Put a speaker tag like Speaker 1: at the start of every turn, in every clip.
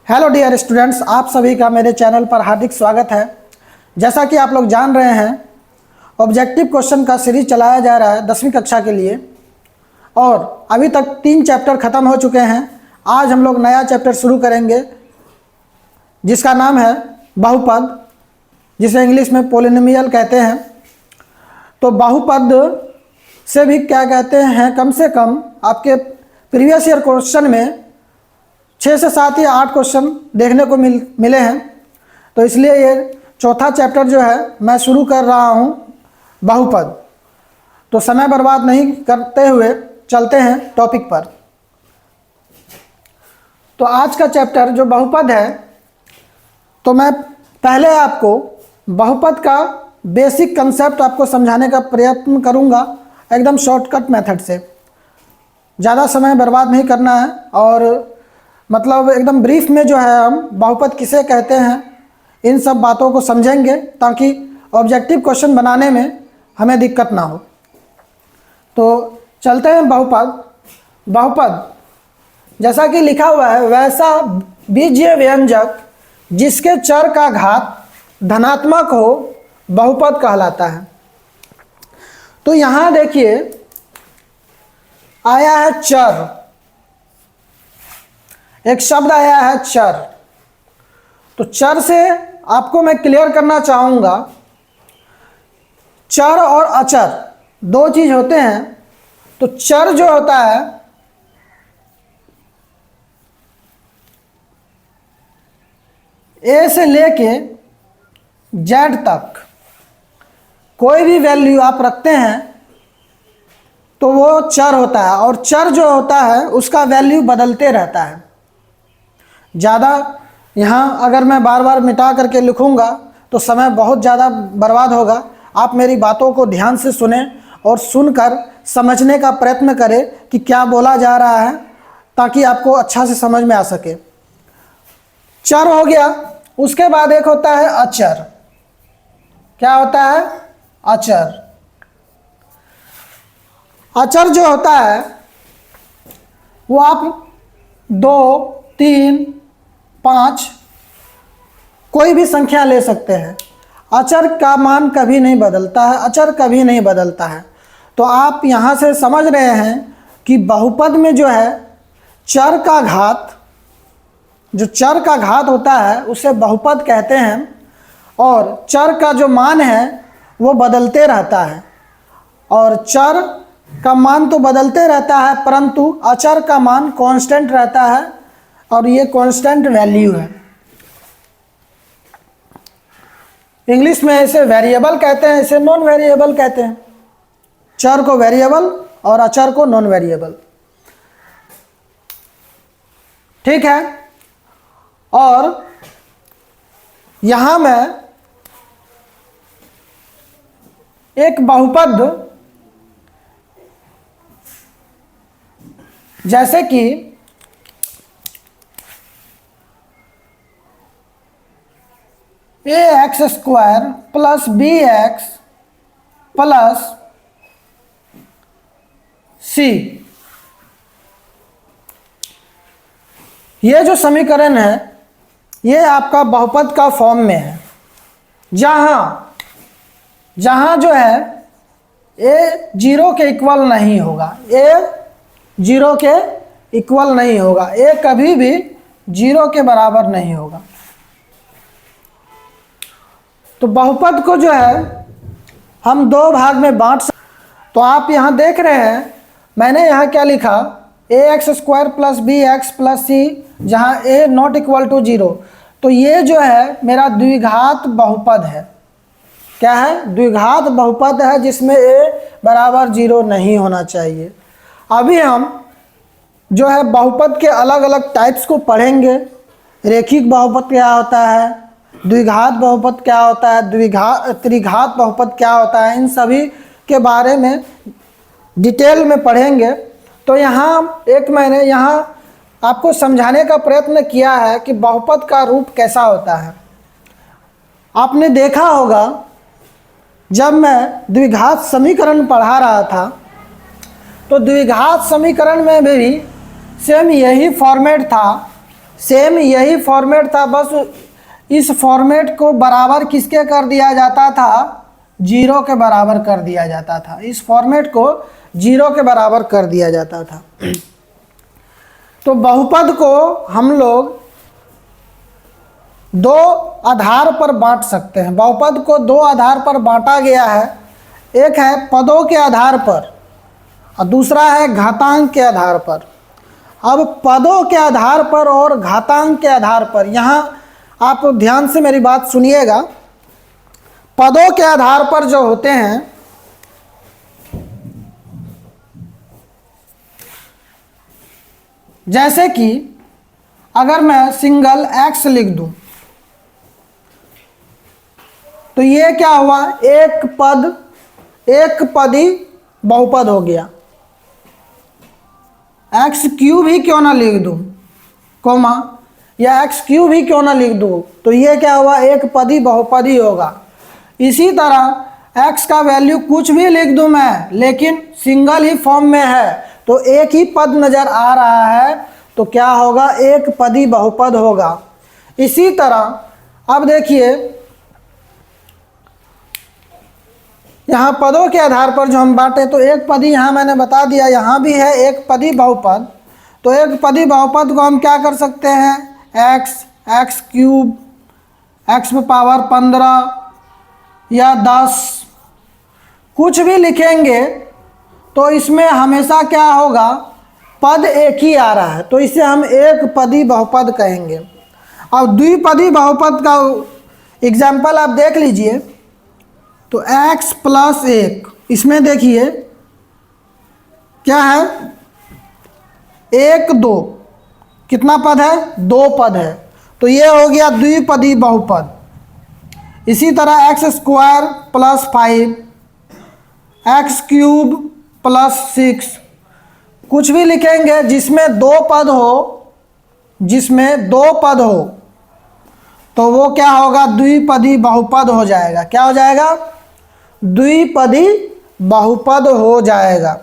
Speaker 1: Hello dear students, आप सभी का मेरे चैनल पर हार्दिक स्वागत है। जैसा कि आप लोग जान रहे हैं, ऑब्जेक्टिव क्वेश्चन का सीरीज चलाया जा रहा है 10वीं कक्षा के लिए और अभी तक 3 चैप्टर ख़त्म हो चुके हैं। आज हम लोग नया चैप्टर शुरू करेंगे जिसका नाम है बहुपद, जिसे इंग्लिश में पोलिनोमियल कहते हैं। तो बहुपद से भी क्या कहते हैं, कम से कम आपके प्रीवियस ईयर क्वेश्चन में 6 से 7 या 8 क्वेश्चन देखने को मिले हैं। तो इसलिए ये चौथा चैप्टर जो है मैं शुरू कर रहा हूँ बहुपद। तो समय बर्बाद नहीं करते हुए चलते हैं टॉपिक पर। तो आज का चैप्टर जो बहुपद है, तो मैं पहले आपको बहुपद का बेसिक कंसेप्ट आपको समझाने का प्रयत्न करूँगा एकदम शॉर्टकट मेथड से। ज़्यादा समय बर्बाद नहीं करना है और मतलब एकदम ब्रीफ में जो है हम बहुपद किसे कहते हैं इन सब बातों को समझेंगे ताकि ऑब्जेक्टिव क्वेश्चन बनाने में हमें दिक्कत ना हो। तो चलते हैं बहुपद। बहुपद जैसा कि लिखा हुआ है, वैसा बीजीय व्यंजक जिसके चर का घात धनात्मक हो बहुपद कहलाता है। तो यहाँ देखिए आया है चर, एक शब्द आया है चर। तो चर से आपको मैं क्लियर करना चाहूँगा, चर और अचर दो चीज़ होते हैं। तो चर जो होता है ए से लेके जेड तक कोई भी वैल्यू आप रखते हैं तो वो चर होता है, और चर जो होता है उसका वैल्यू बदलते रहता है। ज़्यादा यहाँ अगर मैं बार बार मिटा करके लिखूँगा तो समय बहुत ज़्यादा बर्बाद होगा। आप मेरी बातों को ध्यान से सुने और सुनकर समझने का प्रयत्न करें कि क्या बोला जा रहा है, ताकि आपको अच्छा से समझ में आ सके। चर हो गया, उसके बाद एक होता है अचर। क्या होता है? अचर। अचर जो होता है वो आप 2, 3, 5 कोई भी संख्या ले सकते हैं। अचर का मान कभी नहीं बदलता है, अचर कभी नहीं बदलता है। तो आप यहाँ से समझ रहे हैं कि बहुपद में जो है चर का घात, जो चर का घात होता है उसे बहुपद कहते हैं, और चर का जो मान है वो बदलते रहता है। और चर का मान तो बदलते रहता है परंतु अचर का मान कांस्टेंट रहता है, और ये कांस्टेंट वैल्यू है। इंग्लिश में इसे वेरिएबल कहते हैं, इसे नॉन वेरिएबल कहते हैं। चर को वेरिएबल और अचर को नॉन वेरिएबल। ठीक है। और यहां मैं एक बहुपद जैसे कि ax² plus bx plus c, ये जो समीकरण है ये आपका बहुपद का फॉर्म में है। जहां जो है a 0 के इक्वल नहीं होगा, a 0 के इक्वल नहीं होगा, a कभी भी 0 के बराबर नहीं होगा। तो बहुपद को जो है हम 2 भाग में बांट सकते। तो आप यहाँ देख रहे हैं मैंने यहाँ क्या लिखा, ax² plus bx plus c, जहाँ a नॉट इक्वल टू 0। तो ये जो है मेरा द्विघात बहुपद है। क्या है? द्विघात बहुपद है जिसमें a बराबर 0 नहीं होना चाहिए। अभी हम जो है बहुपद के अलग अलग टाइप्स को पढ़ेंगे। रेखिक बहुपद क्या होता है, द्विघात बहुपद क्या होता है, त्रिघात बहुपद क्या होता है, इन सभी के बारे में डिटेल में पढ़ेंगे। तो यहाँ एक मैंने यहाँ आपको समझाने का प्रयत्न किया है कि बहुपद का रूप कैसा होता है। आपने देखा होगा जब मैं द्विघात समीकरण पढ़ा रहा था तो द्विघात समीकरण में भी सेम यही फॉर्मेट था सेम यही फॉर्मेट था, बस इस फॉर्मेट को बराबर किसके कर दिया जाता था, 0 के बराबर कर दिया जाता था। इस फॉर्मेट को 0 के बराबर कर दिया जाता था। तो बहुपद को हम लोग दो आधार पर बांट सकते हैं। बहुपद को दो आधार पर बांटा गया है, एक है पदों के आधार पर और दूसरा है घातांक के आधार पर। अब पदों के आधार पर और घातांक के आधार पर, यहाँ आप ध्यान से मेरी बात सुनिएगा। पदों के आधार पर जो होते हैं, जैसे कि अगर मैं सिंगल x लिख दूं तो ये क्या हुआ, एक पदी बहुपद हो गया। एक्स क्यूब ही क्यों ना लिख दूं, कोमा, या एक्स क्यूब ही क्यों ना लिख दूं, तो ये क्या हुआ, एक पदी बहुपद ही होगा। इसी तरह x का वैल्यू कुछ भी लिख दूं मैं, लेकिन सिंगल ही फॉर्म में है, तो एक ही पद नजर आ रहा है, तो क्या होगा, एक पदी बहुपद होगा। इसी तरह अब देखिए, यहाँ पदों के आधार पर जो हम बांटे, तो एक पदी यहाँ मैंने बता दिया, यहाँ भी है एक पदी बहुपद। तो एक पदी बहुपद को हम क्या कर सकते हैं, एक्स क्यूब, एक्स में पावर 15 या 10 कुछ भी लिखेंगे तो इसमें हमेशा क्या होगा, पद एक ही आ रहा है, तो इसे हम एक पदी बहुपद कहेंगे। अब द्विपदी बहुपद का एग्जाम्पल आप देख लीजिए। तो x प्लस 1, इसमें देखिए क्या है, 1 2, कितना पद है, 2 पद है, तो ये हो गया द्विपदी बहुपद। इसी तरह x square plus 5, x cube plus 6, कुछ भी लिखेंगे जिसमें 2 पद हो, जिसमें 2 पद हो, तो वो क्या होगा, द्विपदी बहुपद हो जाएगा। क्या हो जाएगा, द्विपदी बहुपद हो जाएगा।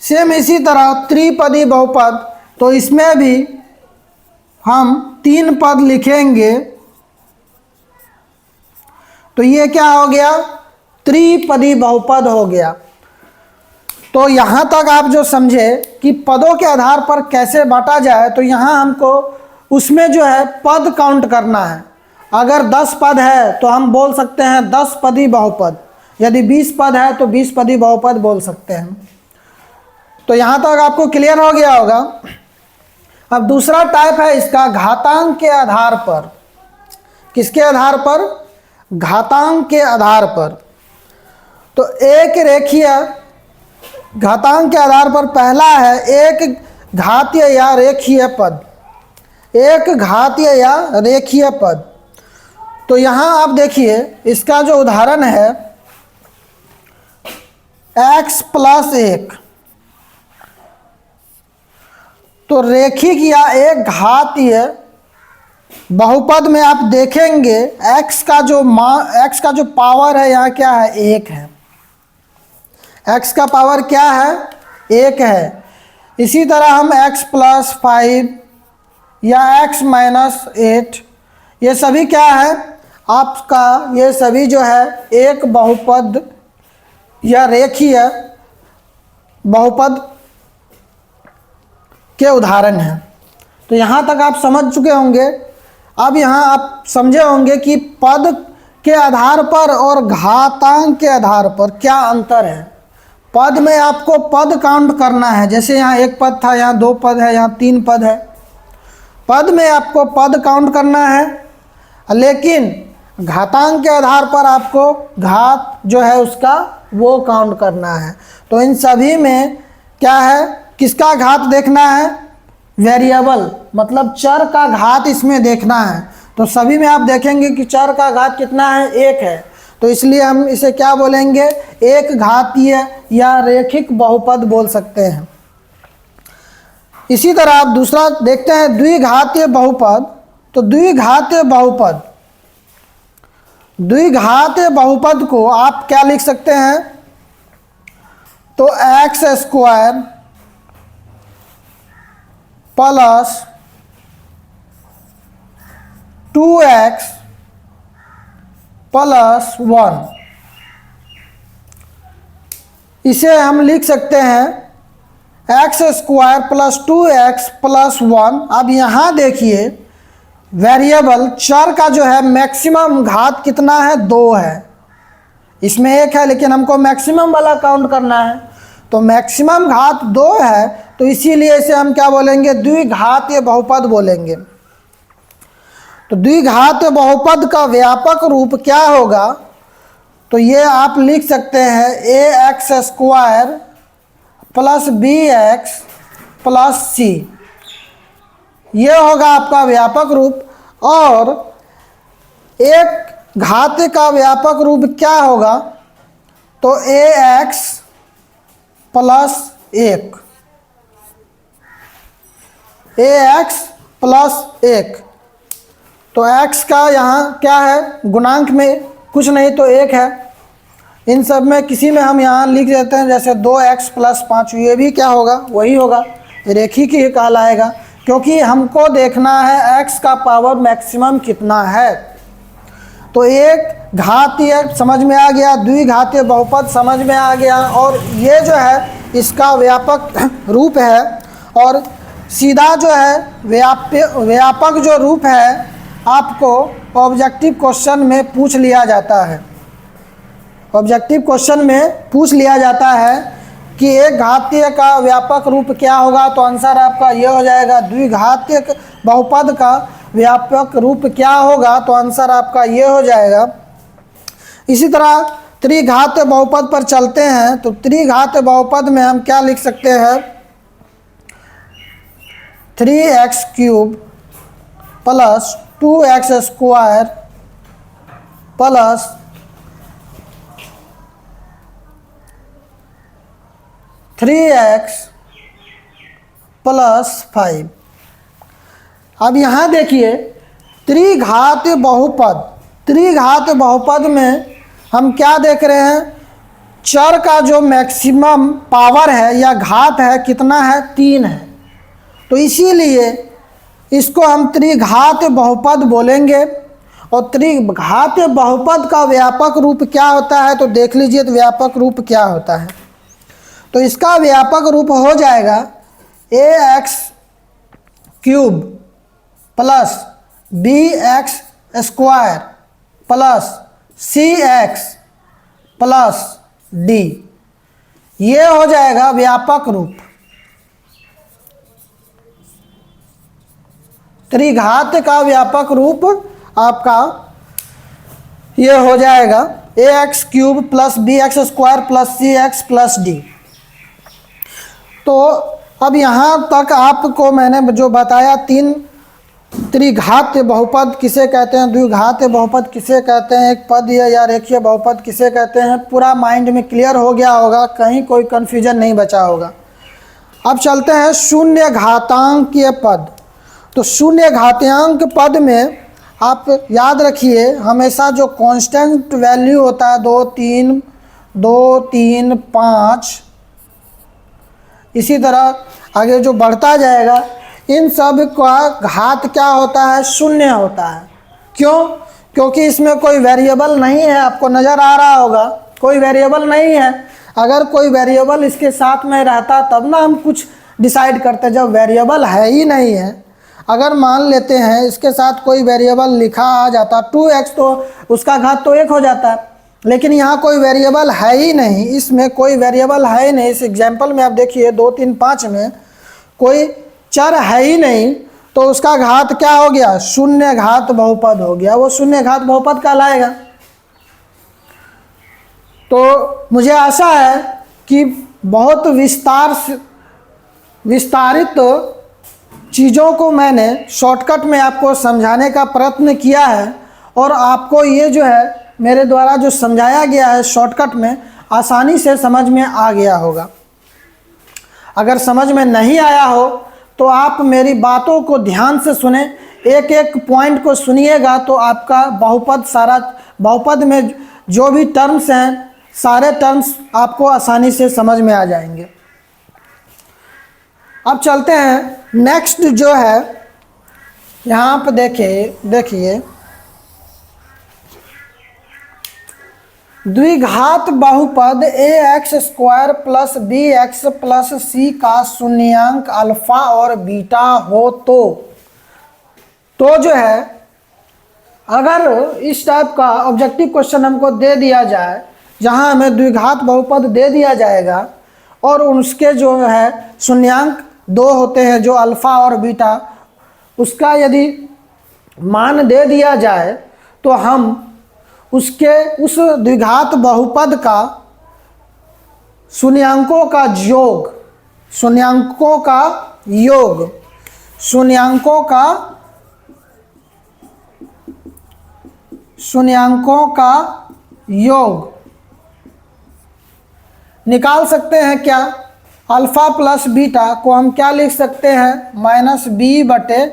Speaker 1: सेम इसी तरह त्रिपदी बहुपद, तो इसमें भी हम 3 पद लिखेंगे, तो ये क्या हो गया, त्रिपदी बहुपद हो गया। तो यहाँ तक आप जो समझे कि पदों के आधार पर कैसे बांटा जाए, तो यहाँ हमको उसमें जो है पद काउंट करना है। अगर 10 पद है तो हम बोल सकते हैं 10 पदी बहुपद, यदि 20 पद है तो 20 पदी बहुपद बोल सकते हैं। तो यहाँ तक आपको क्लियर हो गया होगा। अब दूसरा टाइप है इसका, घातांक के आधार पर। किसके आधार पर, घातांक के आधार पर। तो एक रेखीय घातांक के आधार पर पहला है एक घातीय या रेखीय पद, एक घातीय या रेखीय पद। तो यहाँ आप देखिए, इसका जो उदाहरण है x प्लस 1, तो रेखिक या एक घातीय बहुपद में आप देखेंगे x का जो पावर है यहाँ क्या है, 1 है। x का पावर क्या है, 1 है। इसी तरह हम x प्लस 5 या x माइनस 8, ये सभी क्या है आपका, ये सभी जो है एक बहुपद या रेखीय बहुपद के उदाहरण हैं। तो यहाँ तक आप समझ चुके होंगे। अब यहाँ आप समझे होंगे कि पद के आधार पर और घातांक के आधार पर क्या अंतर है। पद में आपको पद काउंट करना है, जैसे यहाँ 1 पद था, यहाँ 2 पद है, यहाँ 3 पद है। पद में आपको पद काउंट करना है, लेकिन घातांक के आधार पर आपको घात जो है उसका वो काउंट करना है। तो इन सभी में क्या है, किसका घात देखना है, वेरिएबल मतलब चर का घात इसमें देखना है। तो सभी में आप देखेंगे कि चर का घात कितना है, 1 है। तो इसलिए हम इसे क्या बोलेंगे, एक घातीय या रेखिक बहुपद बोल सकते हैं। इसी तरह आप दूसरा देखते हैं द्विघातीय बहुपद। तो द्विघातीय बहुपद को आप क्या लिख सकते हैं, तो x square plus 2x plus 1, इसे हम लिख सकते हैं x square plus 2x plus 1। अब यहाँ देखिए वेरिएबल चर का जो है मैक्सिमम घात कितना है, 2 है। इसमें 1 है लेकिन हमको मैक्सिमम वाला काउंट करना है, तो मैक्सिमम घात 2 है, तो इसीलिए इसे हम क्या बोलेंगे, द्विघातीय बहुपद बोलेंगे। तो द्विघातीय बहुपद का व्यापक रूप क्या होगा, तो ये आप लिख सकते हैं a x square plus b x plus c, ये होगा आपका व्यापक रूप। और एक घातीय का व्यापक रूप क्या होगा, तो ए एक्स प्लस 1, ए एक्स प्लस 1, तो x का यहाँ क्या है, गुणांक में कुछ नहीं तो 1 है। इन सब में किसी में हम यहाँ लिख देते हैं, जैसे 2x प्लस 5, ये भी क्या होगा, वही होगा, रेखिक ही कहलाएगा, क्योंकि हमको देखना है x का पावर मैक्सिमम कितना है। तो एक घातीय समझ में आ गया, द्विघातीय बहुपद समझ में आ गया, और ये जो है इसका व्यापक रूप है। और सीधा जो है व्यापक जो रूप है आपको ऑब्जेक्टिव क्वेश्चन में पूछ लिया जाता है। ऑब्जेक्टिव क्वेश्चन में पूछ लिया जाता है कि एक घातीय का व्यापक रूप क्या होगा, तो आंसर आपका ये हो जाएगा। द्विघातीय बहुपद का व्यापक रूप क्या होगा, तो आंसर आपका ये हो जाएगा। इसी तरह त्रिघातीय बहुपद पर चलते हैं, तो त्रिघातीय बहुपद में हम क्या लिख सकते हैं, 3x³ plus 2x square plus 3x plus 5। अब यहाँ देखिए त्रिघातीय बहुपद में हम क्या देख रहे हैं, चर का जो मैक्सिमम पावर है या घात है कितना है, 3 है। तो इसीलिए इसको हम त्रिघातीय बहुपद बोलेंगे। और त्रिघातीय बहुपद का व्यापक रूप क्या होता है, तो देख लीजिए तो व्यापक रूप क्या होता है। तो इसका व्यापक रूप हो जाएगा ax³ plus bx square plus cx plus d, ये हो जाएगा व्यापक रूप। त्रिघात का व्यापक रूप आपका ये हो जाएगा ax³ plus bx square plus cx plus d। तो अब यहाँ तक आपको मैंने जो बताया, 3 त्रिघातीय बहुपद किसे कहते हैं, द्विघातीय बहुपद किसे कहते हैं, एक पद या रेखीय बहुपद किसे कहते हैं, पूरा माइंड में क्लियर हो गया होगा, कहीं कोई कन्फ्यूजन नहीं बचा होगा। अब चलते हैं शून्य घातांकीय पद। तो शून्य घातांक पद में आप याद रखिए हमेशा जो कांस्टेंट वैल्यू होता है 2 3 5, इसी तरह आगे जो बढ़ता जाएगा, इन सब का घात क्या होता है, 0 होता है। क्यों? क्योंकि इसमें कोई वेरिएबल नहीं है, आपको नज़र आ रहा होगा कोई वेरिएबल नहीं है। अगर कोई वेरिएबल इसके साथ में रहता तब ना हम कुछ डिसाइड करते, जब वेरिएबल है ही नहीं है। अगर मान लेते हैं इसके साथ कोई वेरिएबल लिखा आ जाता 2x, तो उसका घात तो 1 हो जाता है, लेकिन यहाँ कोई वेरिएबल है ही नहीं, इसमें कोई वेरिएबल है ही नहीं। इस एग्जाम्पल में आप देखिए 2 3 5 में कोई चर है ही नहीं, तो उसका घात क्या हो गया, शून्य घात बहुपद हो गया, वो शून्य घात बहुपद कहलाएगा। तो मुझे आशा है कि बहुत विस्तारित चीज़ों को मैंने शॉर्टकट में आपको समझाने का प्रयत्न किया है, और आपको ये जो है मेरे द्वारा जो समझाया गया है शॉर्टकट में आसानी से समझ में आ गया होगा। अगर समझ में नहीं आया हो तो आप मेरी बातों को ध्यान से सुने, एक एक पॉइंट को सुनिएगा, तो आपका बहुपद में जो भी टर्म्स हैं सारे टर्म्स आपको आसानी से समझ में आ जाएंगे। अब चलते हैं नेक्स्ट जो है यहाँ पे देखिए द्विघात बहुपद ax² plus bx plus c का शून्यांक अल्फा और बीटा हो तो जो है, अगर इस टाइप का ऑब्जेक्टिव क्वेश्चन हमको दे दिया जाए जहां हमें द्विघात बहुपद दे दिया जाएगा और उसके जो है शून्यांक 2 होते हैं जो अल्फा और बीटा, उसका यदि मान दे दिया जाए तो हम उस द्विघात बहुपद का शून्यांकों का योग निकाल सकते हैं। क्या? अल्फा प्लस बीटा को हम क्या लिख सकते हैं? -b/a।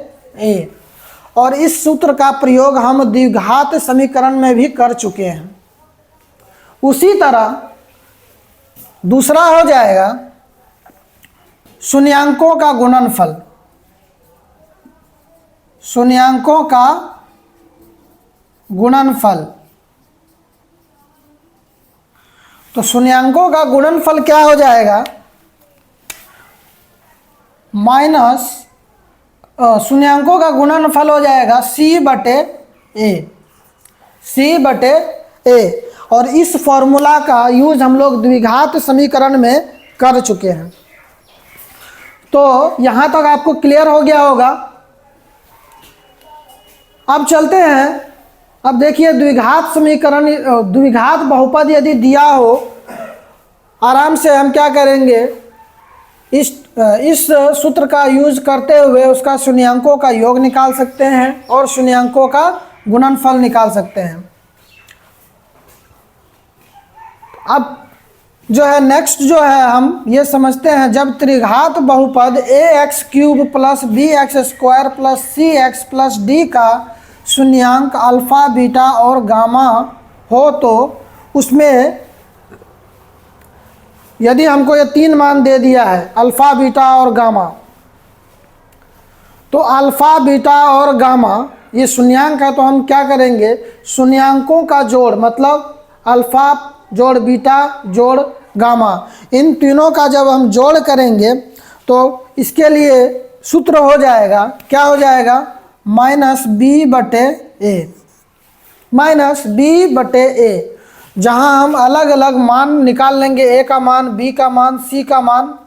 Speaker 1: और इस सूत्र का प्रयोग हम द्विघात समीकरण में भी कर चुके हैं। उसी तरह दूसरा हो जाएगा शून्यांकों का गुणनफल। तो शून्यांकों का गुणनफल क्या हो जाएगा? शून्यांकों का गुणनफल हो जाएगा c/a। और इस फॉर्मूला का यूज हम लोग द्विघात समीकरण में कर चुके हैं। तो यहां तक आपको क्लियर हो गया होगा। अब चलते हैं, अब देखिए द्विघात बहुपद यदि दिया हो, आराम से हम क्या करेंगे, इस सूत्र का यूज करते हुए उसका शून्यांकों का योग निकाल सकते हैं और शून्यांकों का गुणनफल निकाल सकते हैं। अब जो है नेक्स्ट जो है हम ये समझते हैं, जब त्रिघात बहुपद ax³ plus bx² plus cx plus d का शून्यांक अल्फा बीटा और गामा हो तो उसमें यदि हमको ये 3 मान दे दिया है अल्फा बीटा और गामा, तो अल्फा बीटा और गामा ये शून्यांक है, तो हम क्या करेंगे, शून्यांकों का जोड़, मतलब अल्फा जोड़ बीटा जोड़ गामा, इन तीनों का जब हम जोड़ करेंगे तो इसके लिए सूत्र हो जाएगा, क्या हो जाएगा, -b/a। जहां हम अलग अलग मान निकाल लेंगे, a का मान, b का मान, c का मान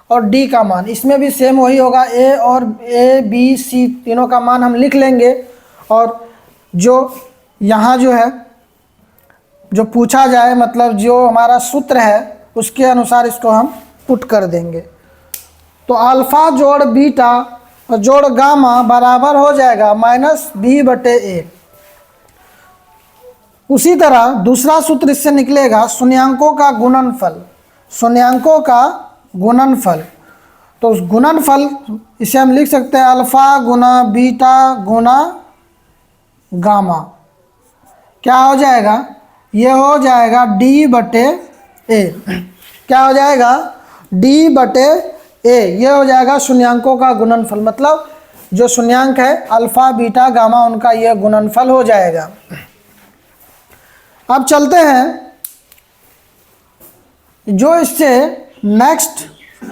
Speaker 1: और d का मान। इसमें भी सेम वही होगा, a b c तीनों का मान हम लिख लेंगे और जो यहाँ जो है जो पूछा जाए, मतलब जो हमारा सूत्र है उसके अनुसार इसको हम पुट कर देंगे। तो अल्फा जोड़ बीटा जोड़ गामा बराबर हो जाएगा -b/a। उसी तरह दूसरा सूत्र इससे निकलेगा शून्यांकों का गुणनफल। तो उस गुणनफल इसे हम लिख सकते हैं अल्फा गुना बीटा गुना गामा। क्या हो जाएगा, ये हो जाएगा d/a। क्या हो जाएगा, d/a। ये हो जाएगा शून्यांकों का गुणनफल, मतलब जो शून्यांक है अल्फा बीटा गामा उनका ये गुणनफल हो जाएगा। अब चलते हैं, जो इससे नेक्स्ट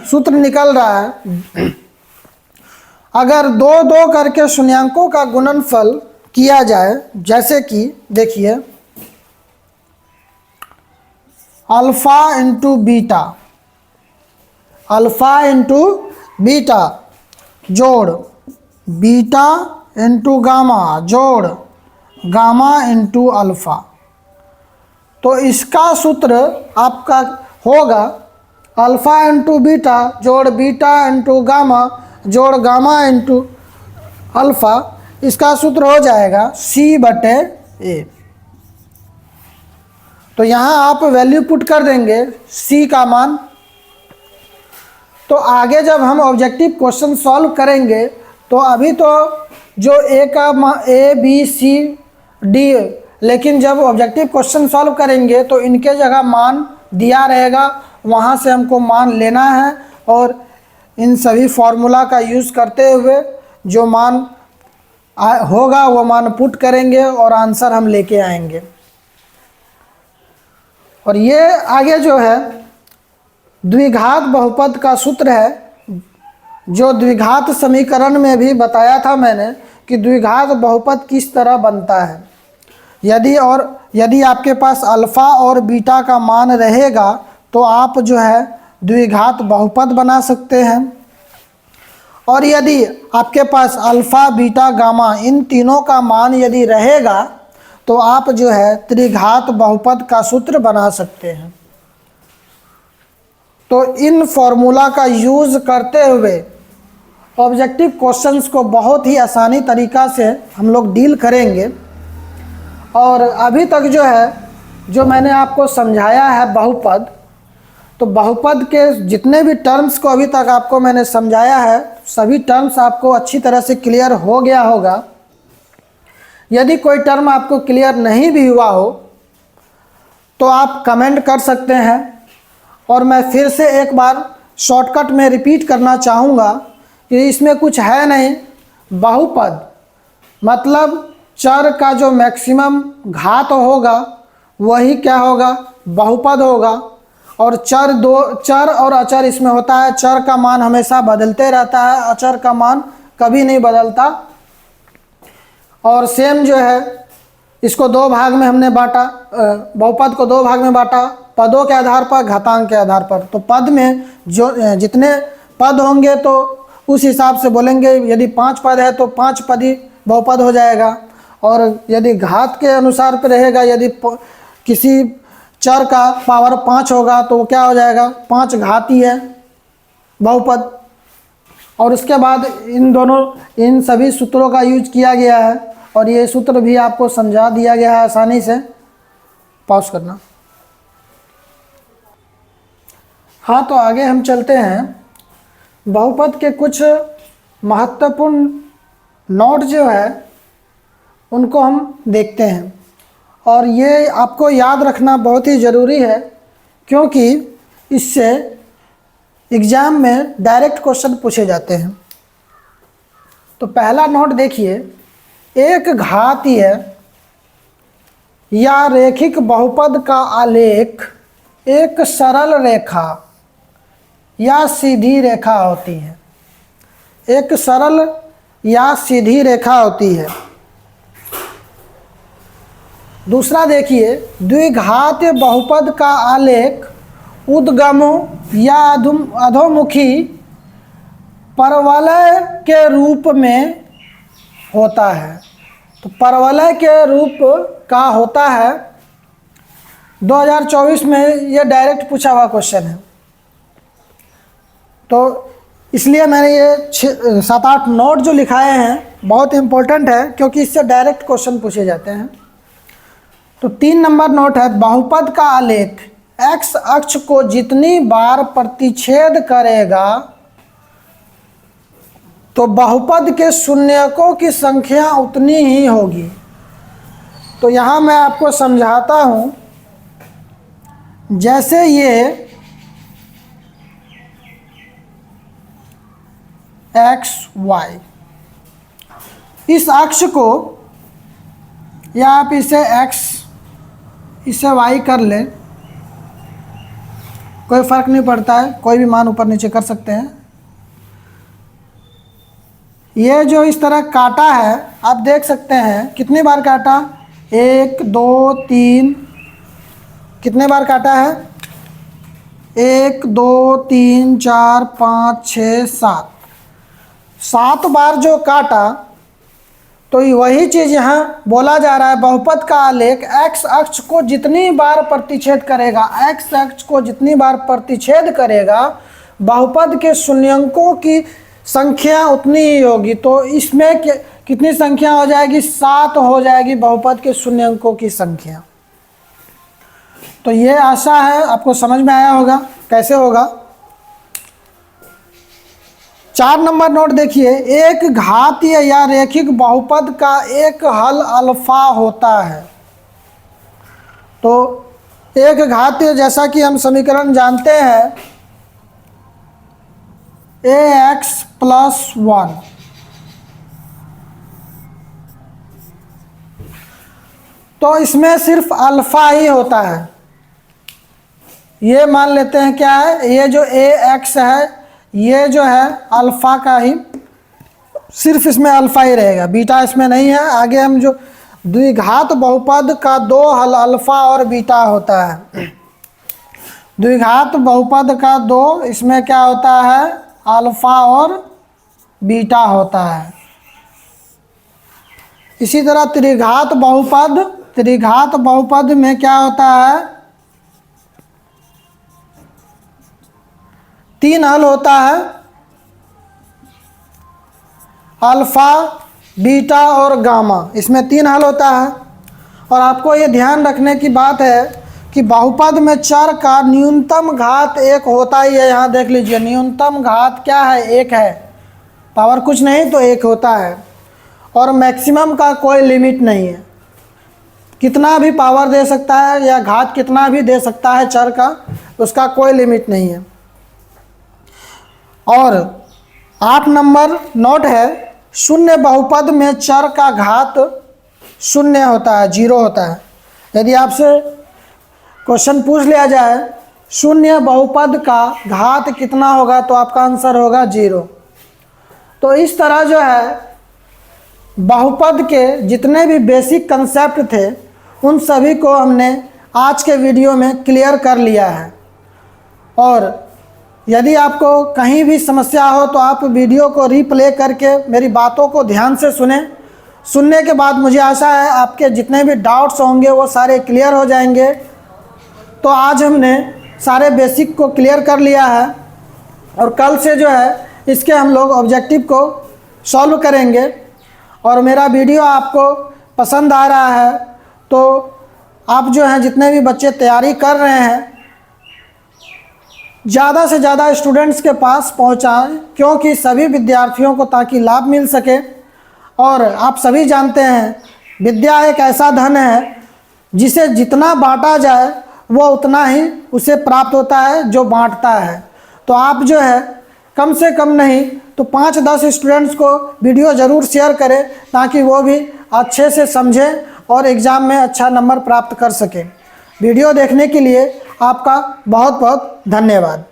Speaker 1: सूत्र निकल रहा है, अगर 2-2 करके शून्यांकों का गुणनफल किया जाए, जैसे कि देखिए अल्फा इंटू बीटा जोड़ बीटा इंटू गामा जोड़ गामा इंटू अल्फा, तो इसका सूत्र आपका होगा अल्फा इंटू बीटा जोड़ बीटा इंटू गामा जोड़ गामा इंटू अल्फा। इसका सूत्र हो जाएगा c/a। तो यहाँ आप वैल्यू पुट कर देंगे c का मान। तो आगे जब हम ऑब्जेक्टिव क्वेश्चन सॉल्व करेंगे तो अभी तो जो a b c d, लेकिन जब ऑब्जेक्टिव क्वेश्चन सॉल्व करेंगे तो इनके जगह मान दिया रहेगा, वहाँ से हमको मान लेना है और इन सभी फॉर्मूला का यूज़ करते हुए जो मान होगा वो मान पुट करेंगे और आंसर हम लेके आएंगे। और ये आगे जो है द्विघात बहुपद का सूत्र है, जो द्विघात समीकरण में भी बताया था मैंने कि द्विघात बहुपद किस तरह बनता है। यदि आपके पास अल्फ़ा और बीटा का मान रहेगा तो आप जो है द्विघात बहुपद बना सकते हैं, और यदि आपके पास अल्फ़ा बीटा गामा इन तीनों का मान यदि रहेगा तो आप जो है त्रिघात बहुपद का सूत्र बना सकते हैं। तो इन फॉर्मूला का यूज़ करते हुए ऑब्जेक्टिव क्वेश्चंस को बहुत ही आसानी तरीक़ा से हम लोग डील करेंगे। और अभी तक जो है जो मैंने आपको समझाया है बहुपद, तो बहुपद के जितने भी टर्म्स को अभी तक आपको मैंने समझाया है सभी टर्म्स आपको अच्छी तरह से क्लियर हो गया होगा। यदि कोई टर्म आपको क्लियर नहीं भी हुआ हो तो आप कमेंट कर सकते हैं, और मैं फिर से एक बार शॉर्टकट में रिपीट करना चाहूँगा कि इसमें कुछ है नहीं। बहुपद मतलब चर का जो मैक्सिमम घात होगा वही क्या होगा, बहुपद होगा। और चर और अचर इसमें होता है, चर का मान हमेशा बदलते रहता है, अचर का मान कभी नहीं बदलता। और सेम जो है इसको दो भाग में हमने बांटा, बहुपद को दो भाग में बांटा, पदों के आधार पर, घातांक के आधार पर। तो पद में जो जितने पद होंगे तो उस हिसाब से बोलेंगे। यदि 5 पद है तो 5 पदी बहुपद हो जाएगा, और यदि घात के अनुसार पे रहेगा, यदि किसी चर का पावर 5 होगा तो वो क्या हो जाएगा, 5 घाती है बहुपद। और उसके बाद इन सभी सूत्रों का यूज किया गया है, और ये सूत्र भी आपको समझा दिया गया है आसानी से। पॉज करना। हाँ, तो आगे हम चलते हैं। बहुपद के कुछ महत्वपूर्ण नोट जो है उनको हम देखते हैं, और ये आपको याद रखना बहुत ही ज़रूरी है क्योंकि इससे एग्ज़ाम में डायरेक्ट क्वेश्चन पूछे जाते हैं। तो पहला नोट देखिए, एक घातीय या रेखिक बहुपद का आलेख एक सरल रेखा या सीधी रेखा होती है। एक सरल या सीधी रेखा होती है। दूसरा देखिए, द्विघात बहुपद का आलेख उद्गम या अधोमुखी परवलय के रूप में होता है। तो परवलय के रूप का होता है। 2024 में ये डायरेक्ट पूछा हुआ क्वेश्चन है, तो इसलिए मैंने ये 7-8 नोट जो लिखाए हैं बहुत इम्पोर्टेंट है क्योंकि इससे डायरेक्ट क्वेश्चन पूछे जाते हैं। तो 3 नंबर नोट है, बहुपद का आलेख एक्स अक्ष को जितनी बार प्रतिच्छेद करेगा तो बहुपद के शून्यकों की संख्या उतनी ही होगी। तो यहाँ मैं आपको समझाता हूँ। जैसे ये एक्स वाई, इस अक्ष को, या आप इसे एक्स इसे वाई कर लें, कोई फ़र्क नहीं पड़ता है, कोई भी मान ऊपर नीचे कर सकते हैं। ये जो इस तरह काटा है आप देख सकते हैं कितनी बार काटा, 1 2 3, कितने बार काटा है, 1 2 3 4 5 6 7, 7 बार जो काटा। तो वही चीज़ यहाँ बोला जा रहा है, बहुपद का आलेख एक्स अक्ष को जितनी बार प्रतिच्छेद करेगा, एक्स अक्ष को जितनी बार प्रतिच्छेद करेगा बहुपद के शून्यकों की संख्या उतनी ही होगी। तो इसमें कितनी संख्या हो जाएगी, 7 हो जाएगी बहुपद के शून्यकों की संख्या। तो ये आशा है आपको समझ में आया होगा कैसे होगा। 4 नंबर नोट देखिए, एक घातीय या रेखिक बहुपद का एक हल अल्फा होता है। तो एक घातीय, जैसा कि हम समीकरण जानते हैं, ax + 1, तो इसमें सिर्फ अल्फ़ा ही होता है। ये मान लेते हैं क्या है, ये जो ax है ये जो है अल्फ़ा का ही, सिर्फ इसमें अल्फ़ा ही रहेगा, बीटा इसमें नहीं है। आगे हम जो द्विघात बहुपद का दो हल अल्फ़ा और बीटा होता है। द्विघात बहुपद का दो, इसमें क्या होता है, अल्फ़ा और बीटा होता है। इसी तरह त्रिघात बहुपद में क्या होता है, तीन हल होता है, अल्फ़ा, बीटा और गामा, इसमें तीन हल होता है। और आपको ये ध्यान रखने की बात है कि बहुपद में चर का न्यूनतम घात एक होता ही है। यहाँ देख लीजिए, न्यूनतम घात क्या है, एक है, पावर कुछ नहीं तो एक होता है। और मैक्सिमम का कोई लिमिट नहीं है, कितना भी पावर दे सकता है या घात कितना भी दे सकता है चर का, उसका कोई लिमिट नहीं है। और 8 नंबर नोट है, शून्य बहुपद में चर का घात शून्य होता है, 0 होता है। यदि आपसे क्वेश्चन पूछ लिया जाए शून्य बहुपद का घात कितना होगा, तो आपका आंसर होगा 0। तो इस तरह जो है बहुपद के जितने भी बेसिक कंसेप्ट थे उन सभी को हमने आज के वीडियो में क्लियर कर लिया है। और यदि आपको कहीं भी समस्या हो तो आप वीडियो को रीप्ले करके मेरी बातों को ध्यान से सुनने के बाद मुझे आशा है आपके जितने भी डाउट्स होंगे वो सारे क्लियर हो जाएंगे। तो आज हमने सारे बेसिक को क्लियर कर लिया है और कल से जो है इसके हम लोग ऑब्जेक्टिव को सॉल्व करेंगे। और मेरा वीडियो आपको पसंद आ रहा है तो आप जो हैं जितने भी बच्चे तैयारी कर रहे हैं ज़्यादा से ज़्यादा स्टूडेंट्स के पास पहुंचाएं, क्योंकि सभी विद्यार्थियों को ताकि लाभ मिल सके। और आप सभी जानते हैं विद्या एक ऐसा धन है जिसे जितना बांटा जाए वो उतना ही उसे प्राप्त होता है जो बांटता है। तो आप जो है कम से कम नहीं तो 5-10 स्टूडेंट्स को वीडियो ज़रूर शेयर करें ताकि वो भी अच्छे से समझें और एग्ज़ाम में अच्छा नंबर प्राप्त कर सकें। वीडियो देखने के लिए आपका बहुत बहुत धन्यवाद।